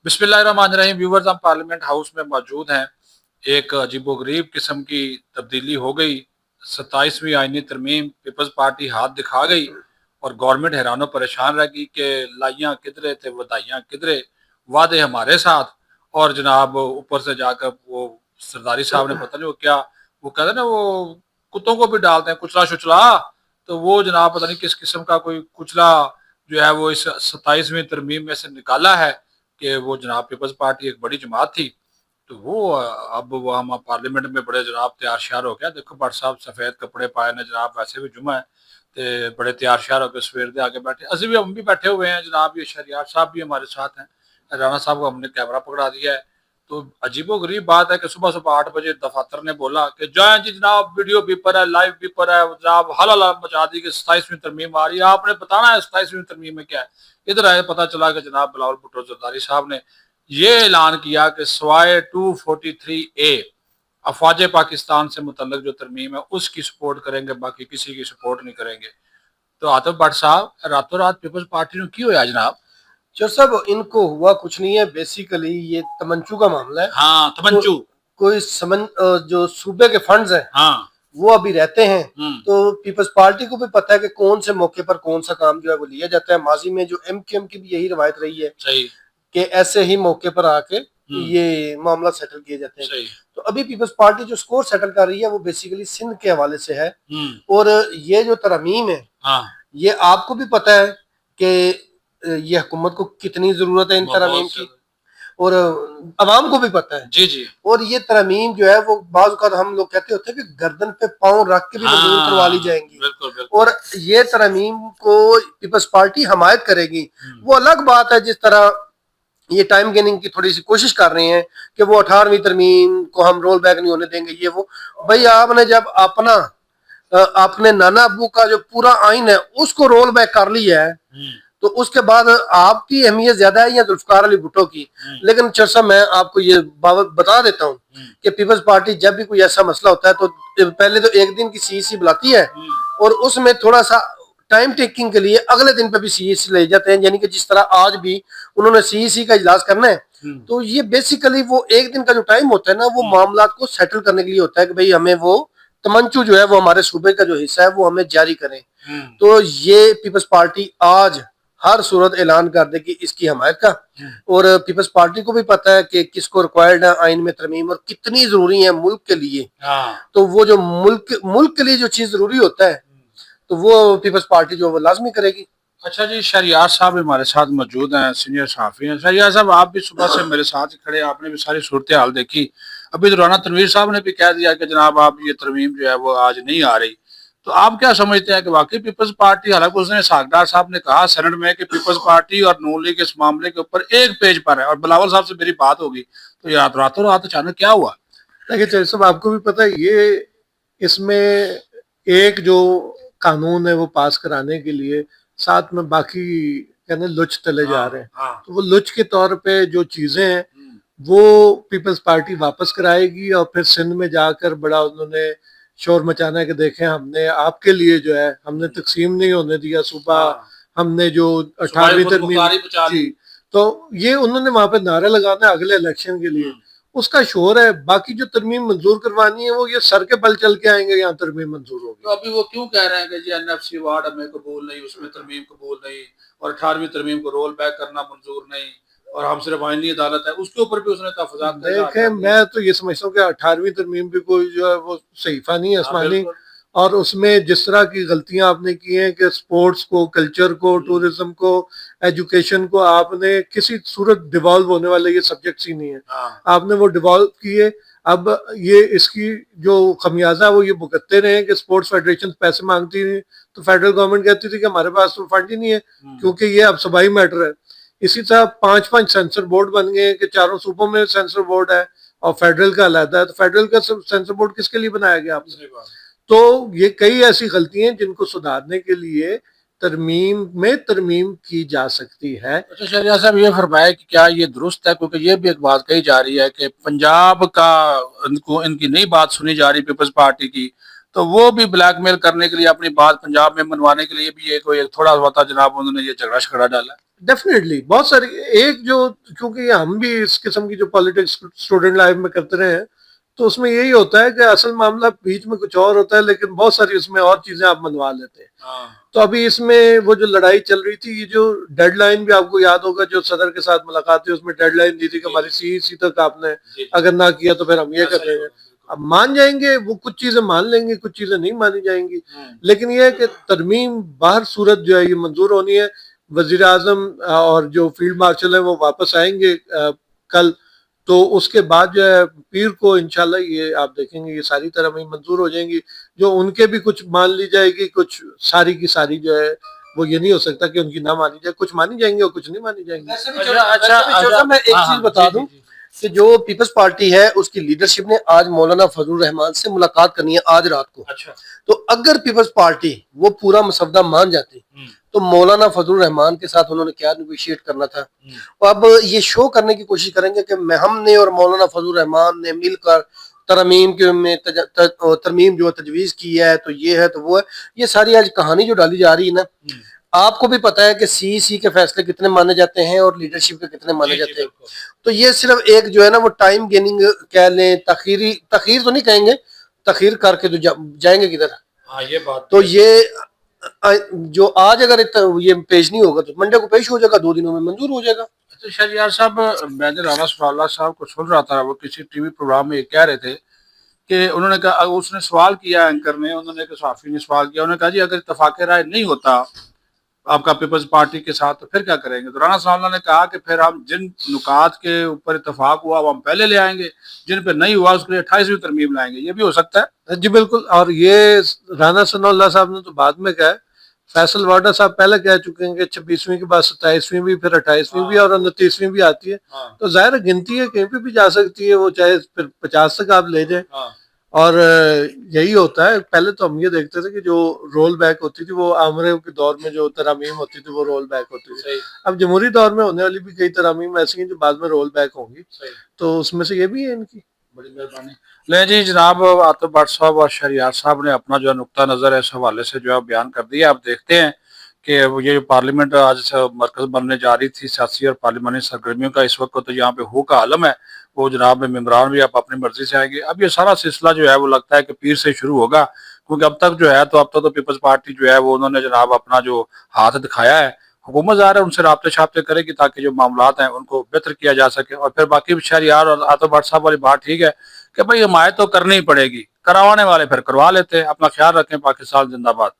बिस्मिल्लाहिर्रहमानिर्रहीम। व्यूवर्स, हम parliament house में मौजूद हैं। एक अजीबोगरीब किस्म की तब्दीली हो गई। 27वीं आईनी तरमीम पीपल्स पार्टी हाथ दिखा गई और गवर्नमेंट हैरान परेशान रह गई कि लाइयाँ किधरे थे वधाइयाँ किधरे, वादे हमारे साथ। और जनाब ऊपर से जाकर वो सरदारी साहब ने पता नहीं वो क्या, वो कहते ना वो कुत्तों को भी डालते हैं कुचला शुचला, तो वो जनाब पता नहीं किस किस्म का कोई कुचला जो है वो इस 27वीं तरमीम में से निकाला है कि वो जनाब पीपल्स पार्टी एक बड़ी जमात थी। तो वो अब वो हम पार्लियामेंट में बड़े जनाब तैयार श्यार हो गया। देखो भट्ट साहब सफेद कपड़े पाए ने जनाब, वैसे भी जुमा है ते बड़े तैयार श्यार होकर सवेर दे आगे बैठे। अभी भी हम भी बैठे हुए हैं जनाब, ये शहरियार साहब भी हमारे साथ हैं। राणा साहब को हमने कैमरा पकड़ा दिया है। तो अजीबो गरीब बात है कि सुबह सुबह 8 बजे दफातर ने बोला कि जाए जी जनाब, वीडियो पेपर है, लाइव पेपर है जनाब, हला मचा दी कि 27वीं तरमीम आ रही है, आपने बताना है 27वीं तरमीम में क्या है। इधर आए पता चला कि जनाब बिलावल भुट्टो जरदारी साहब ने ये ऐलान किया कि सवाए 243A अफवाज पाकिस्तान से मुतल्लक जो तरमीम है उसकी सपोर्ट करेंगे, बाकी किसी की सपोर्ट नहीं करेंगे। तो आतिफ भट्ट साहब, रातों रात पीपल्स पार्टी ने क्यों है जनाब? चौर साहब, इनको हुआ कुछ नहीं है। बेसिकली ये तमंचू का मामला है। हाँ, तमंचू कोई जो सूबे के फंड्स हैं, हाँ, वो अभी रहते हैं। तो पीपल्स पार्टी को भी पता है कि कौन से मौके पर कौन सा काम जो है वो लिया जाता है। माजी में जो MQM की भी यही रवायत रही है कि ऐसे ही मौके पर आके ये मामला सेटल किए जाते हैं। तो अभी पीपल्स पार्टी जो स्कोर सेटल कर रही है वो बेसिकली सिंध के हवाले से है। और ये जो तरमीम है, ये आपको भी पता है कि ये हुकूमत को कितनी जरूरत है इन तरमीम की, और अवाम को भी पता है। जी जी। और ये तरमीम जो है वो बाज़ औक़ात हम लोग कहते होते हैं कि गर्दन पे पाँव रख के भी मंजूर करवा ली जाएंगी। बिल्कुल, बिल्कुल। और ये तरमीम को पीपल्स पार्टी हमायत करेगी। वो अलग बात है जिस तरह ये टाइम गेनिंग की थोड़ी सी कोशिश कर रहे हैं कि वो 18वीं तरमीम को हम रोल बैक नहीं होने देंगे। ये वो भाई, आपने जब अपने नाना अब्बू का जो पूरा आइन है उसको रोल बैक कर लिया है, तो उसके बाद आपकी अहमियत ज्यादा है या जुल्फकार अली भुट्टो की। लेकिन चर्चा मैं आपको ये बात बता देता हूँ कि पीपल्स पार्टी जब भी कोई ऐसा मसला होता है तो पहले तो एक दिन की CEC बुलाती है और उसमें थोड़ा सा टाइम टेकिंग के लिए अगले दिन पे भी CEC ले जाते हैं। यानी कि जिस तरह आज भी उन्होंने CEC का इजलास करना है, तो ये बेसिकली वो एक दिन का जो टाइम होता है ना, वो मामला को सेटल करने के लिए होता है कि भाई हमें वो तमंचू जो है वो हमारे सूबे का जो हिस्सा है वो हमें जारी करें। तो ये पीपल्स पार्टी आज हर सूरत ऐलान कर दे कि इसकी हमायत का। और पीपल्स पार्टी को भी पता है कि किसको रिक्वायर्ड है आइन में तरमीम और कितनी जरूरी है मुल्क के लिए। तो वो जो मुल्क के लिए जो चीज जरूरी होता है तो वो पीपल्स पार्टी जो वो लाजमी करेगी। अच्छा जी, शहरियार साहब हमारे साथ मौजूद हैं, सीनियर सहाफी हैं। शहरियार साहब, आप भी सुबह से मेरे साथ ही खड़े, आपने भी सारी सूरत हाल देखी। अभी तो राना तनवीर साहब ने भी कह दिया कि जनाब आप ये तरमीम जो है वो आज नहीं आ रही। तो आप क्या समझते हैं कि वाकई पीपल्स पार्टी, हालांकि उसने सागदार साहब ने कहा सेनेट में कि पीपल्स पार्टी और नून लीग इस मामले के ऊपर एक पेज पर है, और बिलावल साहब से मेरी बात होगी, तो यार रातों रात अचानक क्या हुआ? देखिए चौधरी साहब, आपको भी पता है ये इसमें एक जो कानून है वो पास कराने के लिए साथ में बाकी कहने लुच चले जा रहे हैं। तो वो लुच के तौर पे जो चीजें हैं वो पीपल्स पार्टी वापस कराएगी और फिर सिंध में जाकर बड़ा उन्होंने शोर मचाना है कि देखें हमने आपके लिए जो है हमने तकसीम नहीं होने दिया सूबा, हमने जो 18वीं तरमीम, तो ये उन्होंने वहां पे नारा लगाना है अगले इलेक्शन के लिए, उसका शोर है। बाकी जो तरमीम मंजूर करवानी है वो ये सर के बल चल के आएंगे, यहाँ तरमीम मंजूर होगी। तो अभी वो क्यों कह रहे हैं कि जी NFC वार्ड हमें कबूल नहीं, उसमें तरमीम कबूल नहीं, और 18वीं तरमीम को रोल बैक करना मंजूर नहीं, और हम सिर्फ आईनी अदालत है उसके ऊपर भी उसने तहफ़्फ़ुज़ात। देखें, मैं तो ये समझता हूँ कि 18वीं तरमीम भी कोई जो है वो सहीफा नहीं है आसमानी, और उसमें जिस तरह की गलतियां आपने की हैं कि स्पोर्ट्स को, कल्चर को, टूरिज्म को, एजुकेशन को आपने किसी सूरत डिवॉल्व होने वाले ये सब्जेक्ट्स ही नहीं है, आपने वो डिवॉल्व किए। अब ये इसकी जो खमियाजा वो ये भुगतते रहे कि स्पोर्ट्स फेडरेशन पैसे मांगती थी तो फेडरल गवर्नमेंट कहती थी कि हमारे पास तो फंड ही नहीं है, क्योंकि ये अब सूबाई मैटर है। इसी तरह 5-5 सेंसर बोर्ड बन गए कि चारों सूबों में सेंसर बोर्ड है और फेडरल का अलग है। तो फेडरल का सेंसर बोर्ड किसके लिए बनाया गया आपने? तो ये कई ऐसी गलतियां जिनको सुधारने के लिए तरमीम की जा सकती है। अच्छा शहरियार साहब, ये फरमाया कि क्या ये दुरुस्त है, क्योंकि ये भी एक बात कही जा रही है कि पंजाब का इनकी नई बात सुनी जा रही पीपल्स पार्टी की, तो वो भी ब्लैकमेल करने के लिए अपनी बात पंजाब में मनवाने के लिए भी ये कोई थोड़ा बहुत जनाब उन्होंने ये झगड़ा शगड़ा डाला। डेफिनेटली बहुत सारी एक जो, क्योंकि हम भी इस किस्म की जो पॉलिटिक्स स्टूडेंट लाइफ में करते रहे हैं, तो उसमें यही होता है कि असल मामला बीच में कुछ और होता है, लेकिन बहुत सारी उसमें और चीजें आप मनवा लेते हैं। तो अभी इसमें वो जो लड़ाई चल रही थी, ये जो डेडलाइन भी आपको याद होगा, जो सदर के साथ मुलाकात हुई उसमें डेडलाइन दी थी कि हमारी सीईसी तक आपने अगर ना किया तो फिर हम ये कर देंगे। अब मान जाएंगे वो, कुछ चीजें मान लेंगे, कुछ चीजें नहीं मानी जाएंगी, लेकिन ये है कि तरमीम बाहर सूरत जो है ये मंजूर होनी है। वजीर आजम और जो फील्ड मार्शल है वो वापस आएंगे कल, तो उसके बाद जो है पीर को इंशाल्लाह ये आप देखेंगे ये सारी तरह मंजूर हो जाएंगी। जो उनके भी कुछ मान ली जाएगी, कुछ सारी की सारी जो है वो ये नहीं हो सकता कि उनकी ना मानी जाए, कुछ मानी जाएंगे और कुछ नहीं मानी जाएंगी। अच्छा, मैं एक चीज बता दूं कि जो पीपल्स पार्टी है उसकी लीडरशिप ने आज मौलाना फजलुर रहमान से मुलाकात करनी है आज रात को। अच्छा। तो अगर पीपल्स पार्टी वो पूरा मसवदा मान जाती तो मौलाना फजलुर रहमान के साथ उन्होंने क्या नेगोशिएट करना था। तो अब ये शो करने की कोशिश करेंगे कि हमने और मौलाना फजलुर रहमान ने मिलकर तरमीम के में तरमीम जो तजवीज की है, तो ये है तो वो है, ये सारी आज कहानी जो डाली जा रही है ना, आपको भी पता है कि सीईसी के फैसले कितने माने जाते हैं और लीडरशिप के कितने माने जाते हैं। तो ये सिर्फ एक जो है ना वो टाइम गेनिंग कह लें, तखीर तो नहीं कहेंगे, तखीर करके तो जाएंगे किधर। हाँ, ये बात तो ये जो आज अगर ये पेश नहीं होगा तो मंडे को पेश हो जाएगा, 2 दिनों में मंजूर हो जाएगा। तो शहरयार साहब, मैंने राना सनाउल्लाह साहब को सुन रहा था, वो किसी टीवी प्रोग्राम में ये कह रहे थे कि उन्होंने कहा, उसने सवाल किया एंकर ने, उन्होंने सहाफी ने सवाल किया, उन्होंने कहा जी अगर इत्तेफाक राय नहीं होता आपका पीपल्स पार्टी के साथ तो फिर क्या करेंगे। तो राना सनाउल्लाह ने कहा कि फिर हम जिन नुकात के ऊपर इत्तेफाक हुआ वो हम पहले ले आएंगे, जिन पे नहीं हुआ उसके लिए 28वीं तरमीम लाएंगे। ये भी हो सकता है जी, बिल्कुल। और ये राना सनाउल्लाह साहब ने तो बाद में कहा है, फैसल वाडा साहब पहले कह चुके हैं कि 26वीं के बाद 27वीं भी, फिर 28वीं भी और 29वीं भी आती है। तो जाहिर गिनती है कहीं पे भी जा सकती है वो, चाहे फिर 50 तक आप ले जाए। और यही होता है। पहले तो हम ये देखते थे कि जो रोल बैक होती थी वो आमरे के दौर में जो तरामीम होती थी वो रोल बैक होती थी। अब जमहूरी दौर में होने वाली भी कई तरामीम ऐसी हैं जो बाद में रोल बैक होंगी, तो उसमें से ये भी है इनकी। बड़ी मेहरबानी। ले जी जनाब, आतिफ भट्ट साहब और शहरयार साहब ने अपना जो नुक्ता नज़र है इस हवाले से जो है बयान कर दिया। आप देखते हैं कि ये जो पार्लियामेंट आज से मरकज बनने जा रही थी सियासी और पार्लियामानी सरगर्मियों का, इस वक्त तो यहाँ पे हो का आलम है। वो जनाब में मेम्बरान भी आप अपनी मर्जी से आएंगे। अब ये सारा सिलसिला जो है वो लगता है कि पीर से शुरू होगा, क्योंकि अब तक जो है तो अब तक तो पीपल्स पार्टी जो है वो उन्होंने जनाब अपना जो हाथ दिखाया है, हुकूमत ज़ाहिर है उनसे राब्ते शाब्ते करेगी ताकि जो मामलात हैं उनको बेहतर किया जा सके। और फिर बाकी शहरयार और आतिफ भट्ट साहब वाली बात ठीक है कि भाई हमायत तो करनी ही पड़ेगी, करवाने वाले फिर करवा लेते हैं। अपना ख्याल रखें। पाकिस्तान जिंदाबाद।